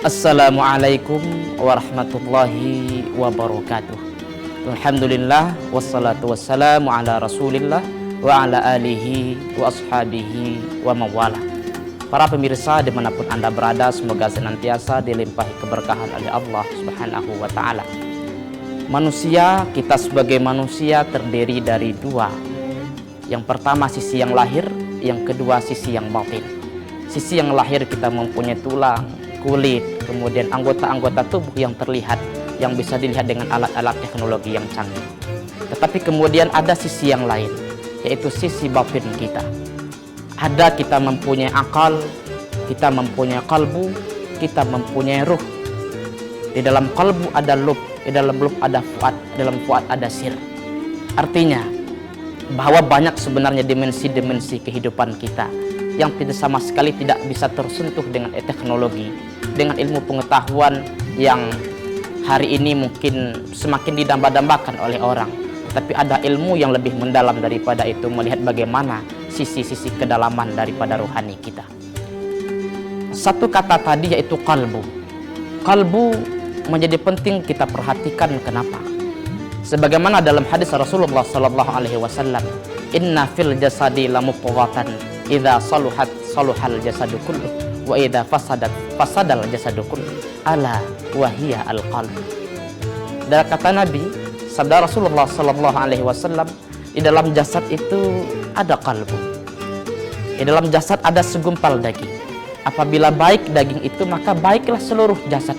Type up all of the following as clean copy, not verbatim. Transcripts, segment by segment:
Assalamualaikum warahmatullahi wabarakatuh. Alhamdulillah wassalatu wassalamu ala Rasulillah wa ala alihi wa ashabihi wa mawala. Para pemirsa dimanapun Anda berada, semoga senantiasa dilimpahi keberkahan oleh Allah Subhanahu wa ta'ala. Manusia, kita sebagai manusia terdiri dari dua. Yang pertama sisi yang lahir, yang kedua sisi yang batin. Sisi yang lahir kita mempunyai tulang, kulit, kemudian anggota-anggota tubuh yang terlihat, yang bisa dilihat dengan alat-alat teknologi yang canggih. Tetapi kemudian ada sisi yang lain, yaitu sisi batin kita. Ada kita mempunyai akal, kita mempunyai kalbu, kita mempunyai ruh. Di dalam kalbu ada lub, di dalam lub ada fuad, di dalam fuad ada sir. Artinya bahwa banyak sebenarnya dimensi-dimensi kehidupan kita yang tidak sama sekali tidak bisa tersentuh dengan teknologi, dengan ilmu pengetahuan yang hari ini mungkin semakin didamba-dambakan oleh orang. Tapi ada ilmu yang lebih mendalam daripada itu, melihat bagaimana sisi-sisi kedalaman daripada rohani kita. Satu kata tadi yaitu kalbu. Kalbu menjadi penting kita perhatikan. Kenapa? Sebagaimana dalam hadis Rasulullah sallallahu alaihi wasallam, "Inna fil jasadi lamudghatan, idza saluhat saluhal jasadu kullu, wa idza fasadat fasadal jasadu kullu, ala wa hiya al-qalb." Dari kata Nabi, sabda Rasulullah sallallahu alaihi wasallam, di dalam jasad itu ada kalbu. Di dalam jasad ada segumpal daging. Apabila baik daging itu, maka baiklah seluruh jasad.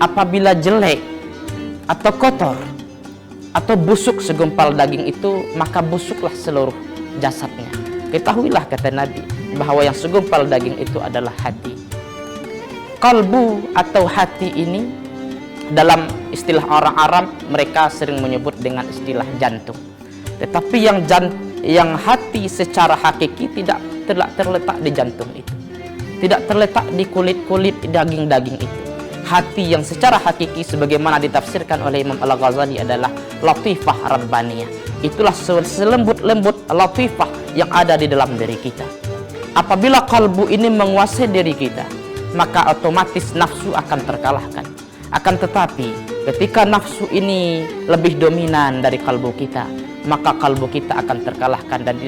Apabila jelek atau kotor atau busuk segumpal daging itu, maka busuklah seluruh jasadnya. Ketahuilah, kata Nabi, bahwa yang segumpal daging itu adalah hati. Kalbu atau hati ini dalam istilah orang Arab mereka sering menyebut dengan istilah jantung. Tetapi yang hati secara hakiki tidak terletak di jantung itu, tidak terletak di kulit-kulit daging-daging itu. Hati yang secara hakiki sebagaimana ditafsirkan oleh Imam Al-Ghazali adalah latifah rabbaniyah. Itulah selembut-lembut latifah yang ada di dalam diri kita. Apabila kalbu ini menguasai diri kita, maka otomatis nafsu akan terkalahkan. Akan tetapi ketika nafsu ini lebih dominan dari kalbu kita, maka kalbu kita akan terkalahkan dan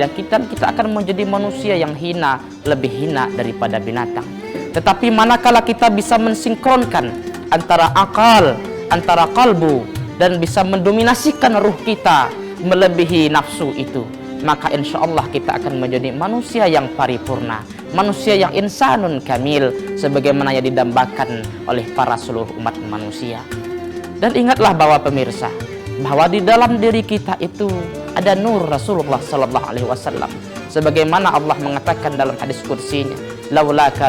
kita akan menjadi manusia yang hina, lebih hina daripada binatang. Tetapi manakala kita bisa mensinkronkan antara akal, antara kalbu, dan bisa mendominasikan ruh kita melebihi nafsu itu, maka insya Allah kita akan menjadi manusia yang paripurna, manusia yang insanun kamil, sebagaimana yang didambakan oleh para seluruh umat manusia. Dan ingatlah bahwa pemirsa, bahwa di dalam diri kita itu ada nur Rasulullah sallallahu alaihi wasallam. Sebagaimana Allah mengatakan dalam hadis kursinya, laulaka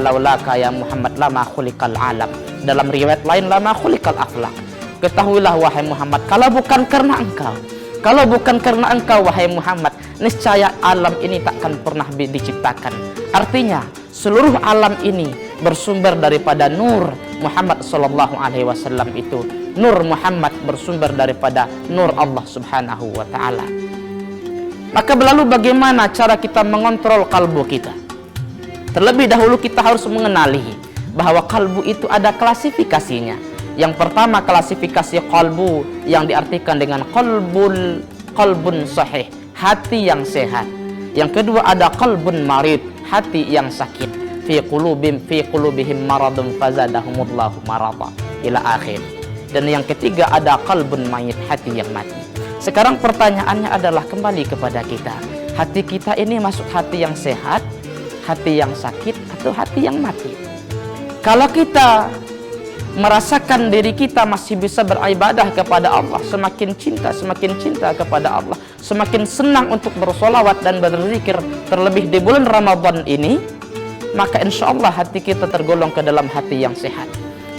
ya Muhammad lama khuliqal alam. Dalam riwayat lain, lama khuliqal akhlaq. Ketahuilah wahai Muhammad, kalau bukan karena engkau wahai Muhammad, niscaya alam ini takkan pernah diciptakan. Artinya seluruh alam ini bersumber daripada nur Muhammad sallallahu alaihi wasallam itu. Nur Muhammad bersumber daripada nur Allah Subhanahu wa ta'ala. Maka lalu bagaimana cara kita mengontrol kalbu kita? Terlebih dahulu kita harus mengenali bahwa kalbu itu ada klasifikasinya. Yang pertama, klasifikasi kalbu yang diartikan dengan qalbun sahih, hati yang sehat. Yang kedua ada qalbun marid, hati yang sakit. Fi qulubihim maradun fazadahumullahu marada, ila akhir. Dan yang ketiga ada qalbun mayit, hati yang mati. Sekarang pertanyaannya adalah kembali kepada kita. Hati kita ini masuk hati yang sehat, hati yang sakit, atau hati yang mati? Kalau kita merasakan diri kita masih bisa beribadah kepada Allah, semakin cinta kepada Allah, semakin senang untuk bersolawat dan berzikir, terlebih di bulan Ramadan ini, maka insya Allah hati kita tergolong ke dalam hati yang sehat.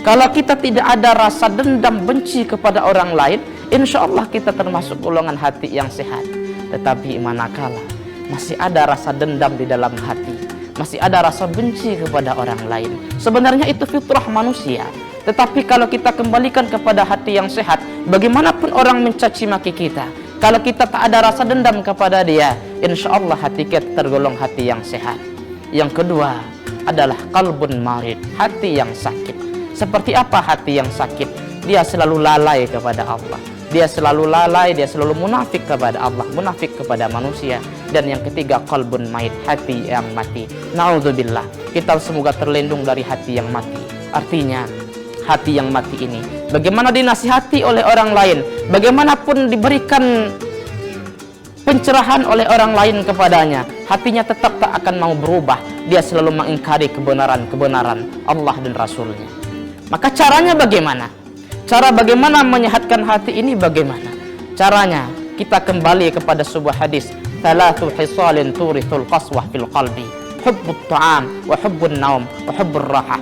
Kalau kita tidak ada rasa dendam benci kepada orang lain, insya Allah kita termasuk golongan hati yang sehat. Tetapi manakala masih ada rasa dendam di dalam hati, masih ada rasa benci kepada orang lain, sebenarnya itu fitrah manusia. Tetapi kalau kita kembalikan kepada hati yang sehat, bagaimanapun orang mencaci maki kita, kalau kita tak ada rasa dendam kepada dia, insya Allah hati kita tergolong hati yang sehat. Yang kedua adalah qalbun marid, hati yang sakit. Seperti apa hati yang sakit? Dia selalu lalai kepada Allah. Dia selalu lalai, dia selalu munafik kepada Allah, munafik kepada manusia. Dan yang ketiga, qalbun mait, hati yang mati. Na'udzubillah. Kita semoga terlindung dari hati yang mati. Artinya, hati yang mati ini, bagaimana dinasihati oleh orang lain, bagaimanapun diberikan pencerahan oleh orang lain kepadanya, hatinya tetap tak akan mau berubah. Dia selalu mengingkari kebenaran Allah dan Rasulnya. Maka caranya bagaimana? Cara bagaimana menyehatkan hati ini bagaimana? Caranya kita kembali kepada sebuah hadis, thalathu hisalin turithul qaswah fil qalbi, hubbut ta'am wa hubbun naum wa hubbur rahah.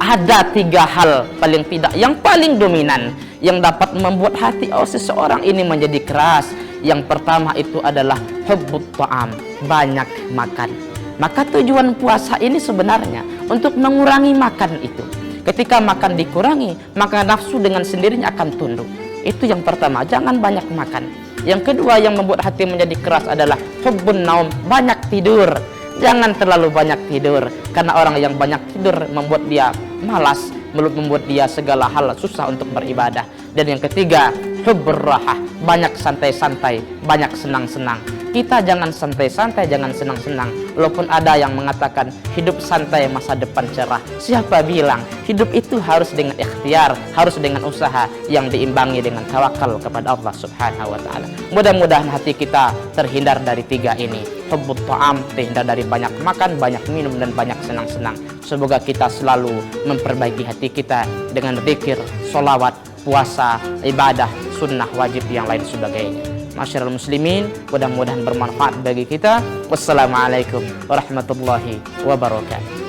Ada 3 hal paling tidak yang paling dominan yang dapat membuat hati seseorang ini menjadi keras. Yang pertama itu adalah hubbut ta'am, banyak makan. Maka tujuan puasa ini sebenarnya untuk mengurangi makan itu. Ketika makan dikurangi, maka nafsu dengan sendirinya akan tunduk. Itu yang pertama, jangan banyak makan. Yang kedua yang membuat hati menjadi keras adalah hubbun naum, banyak tidur. Jangan terlalu banyak tidur, karena orang yang banyak tidur membuat dia malas, membuat dia segala hal susah untuk beribadah. Dan yang ketiga, hubbur rahah, banyak santai-santai, banyak senang-senang. Kita jangan santai-santai, jangan senang-senang. Walaupun ada yang mengatakan hidup santai masa depan cerah. Siapa bilang? Hidup itu harus dengan ikhtiar, harus dengan usaha yang diimbangi dengan tawakal kepada Allah Subhanahu wa taala. Mudah-mudahan hati kita terhindar dari 3 ini. Hubbut ta'am, terhindar dari banyak makan, banyak minum, dan banyak senang-senang. Semoga kita selalu memperbaiki hati kita dengan zikir, sholawat, puasa, ibadah, sunnah wajib yang lain sebagainya. Masyarul muslimin, mudah-mudahan bermanfaat bagi kita. Wassalamualaikum warahmatullahi wabarakatuh.